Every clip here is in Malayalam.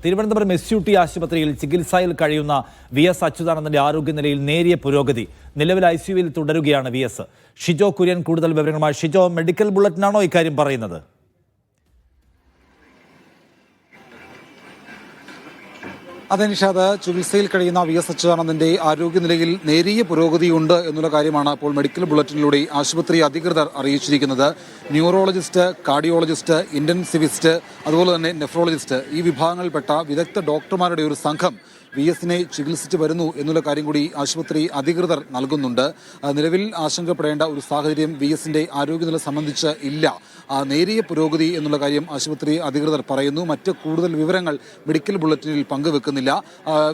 തിരുവനന്തപുരം SUT ആശുപത്രിയിൽ ചികിത്സയിൽ കഴിയുന്ന VS അച്യുതാനന്ദന്റെ ആരോഗ്യനിലയിൽ നേരിയ പുരോഗതി. നിലവിൽ ICUവിൽ തുടരുകയാണ് VS. ഷിജോ കുര്യൻ കൂടുതൽ വിവരങ്ങളുമായി. ഷിജോ, മെഡിക്കൽ ബുള്ളറ്റിനാണോ ഇക്കാര്യം പറയുന്നത്? അതെ നിഷാദ്, ചികിത്സയിൽ കഴിയുന്ന VS അച്യുതാനന്ദന്റെ ആരോഗ്യനിലയിൽ നേരിയ പുരോഗതിയുണ്ട് എന്നുള്ള കാര്യമാണ് ഇപ്പോൾ മെഡിക്കൽ ബുള്ളറ്റിനിലൂടെ ആശുപത്രി അധികൃതർ അറിയിച്ചിരിക്കുന്നത്. ന്യൂറോളജിസ്റ്റ്, കാർഡിയോളജിസ്റ്റ്, ഇന്റൻസിവിസ്റ്റ്, അതുപോലെ തന്നെ നെഫ്രോളജിസ്റ്റ് ഈ വിഭാഗങ്ങളിൽപ്പെട്ട വിദഗ്ധ ഡോക്ടർമാരുടെ ഒരു സംഘം VSനെ ചികിത്സിച്ച് വരുന്നു എന്നുള്ള കാര്യം കൂടി ആശുപത്രി അധികൃതർ നൽകുന്നുണ്ട്. നിലവിൽ ആശങ്കപ്പെടേണ്ട ഒരു സാഹചര്യം VSന്റെ ആരോഗ്യനില സംബന്ധിച്ച് ഇല്ല. നേരിയ പുരോഗതി എന്നുള്ള കാര്യം ആശുപത്രി അധികൃതർ പറയുന്നു. മറ്റ് കൂടുതൽ വിവരങ്ങൾ മെഡിക്കൽ ബുള്ളറ്റിനിൽ പങ്കുവെക്കുന്നില്ല.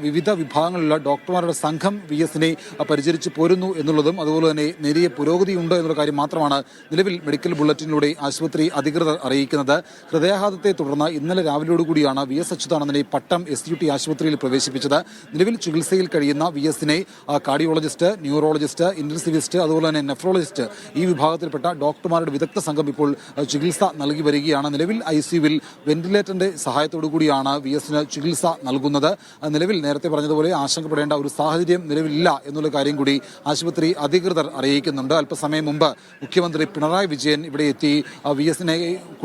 വിവിധ വിഭാഗങ്ങളിലുള്ള ഡോക്ടർമാരുടെ സംഘം VSനെ പരിചരിച്ച് പോരുന്നു എന്നുള്ളതും അതുപോലെ തന്നെ നേരിയ പുരോഗതിയുണ്ട് എന്നുള്ള കാര്യം മാത്രമാണ് നിലവിൽ മെഡിക്കൽ ബുള്ളറ്റിനിലൂടെ ആശുപത്രി അധികൃതർ അറിയിക്കുന്നത്. ഹൃദയാഘാതത്തെ തുടർന്ന് ഇന്നലെ രാവിലെയോടുകൂടിയാണ് VS അച്യുതാനന്ദനെ പട്ടം SUT ആശുപത്രിയിൽ പ്രവേശിപ്പിച്ചത്. നിലവിൽ ചികിത്സയിൽ കഴിയുന്ന VSനെ കാർഡിയോളജിസ്റ്റ്, ന്യൂറോളജിസ്റ്റ്, ഇന്റൻസിവിസ്റ്റ്, അതുപോലെ തന്നെ നെഫ്രോളജിസ്റ്റ് ഈ വിഭാഗത്തിൽപ്പെട്ട ഡോക്ടർമാരുടെ വിദഗ്ധ സംഘം ഇപ്പോൾ ചികിത്സ നൽകി വരികയാണ്. നിലവിൽ ICUവിൽ വെന്റിലേറ്ററിന്റെ സഹായത്തോടു കൂടിയാണ് VSന് ചികിത്സ നൽകുന്നത്. നിലവിൽ നേരത്തെ പറഞ്ഞതുപോലെ ആശങ്കപ്പെടേണ്ട ഒരു സാഹചര്യം നിലവിലില്ല എന്നുള്ള കാര്യം കൂടി ആശുപത്രി അധികൃതർ അറിയിക്കുന്നുണ്ട്. അല്പസമയം മുമ്പ് മുഖ്യമന്ത്രി പിണറായി വിജയൻ ഇവിടെ എത്തി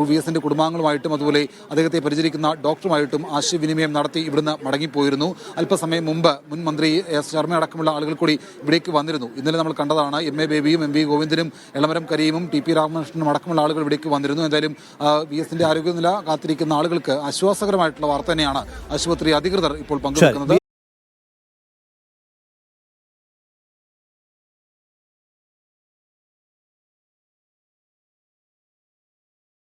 VSന്റെ കുടുംബാംഗങ്ങളുമായിട്ടും അതുപോലെ അദ്ദേഹത്തെ പരിചരിക്കുന്ന ഡോക്ടറുമായിട്ടും ആശയവിനിമയം നടത്തി ഇവിടുന്ന് മടങ്ങിപ്പോയിരുന്നു. അല്പസമയം മുമ്പ് മുൻ മന്ത്രി S. ശർമ്മ അടക്കമുള്ള ആളുകൾ കൂടി ഇവിടേക്ക് വന്നിരുന്നു. ഇന്നലെ നമ്മൾ കണ്ടതാണ് MA ബേബിയും MV ഗോവിന്ദനും എളമരം കരീമും TP രാമകൃഷ്ണനും അടക്കമുള്ള ആളുകൾ ഇവിടേക്ക് വന്നിരുന്നു. എന്തായാലും VSന്റെ ആരോഗ്യനില കാത്തിരിക്കുന്ന ആളുകൾക്ക് ആശ്വാസകരമായിട്ടുള്ള വാർത്ത തന്നെയാണ് ആശുപത്രി അധികൃതർ ഇപ്പോൾ പങ്കുവെക്കുന്നത്.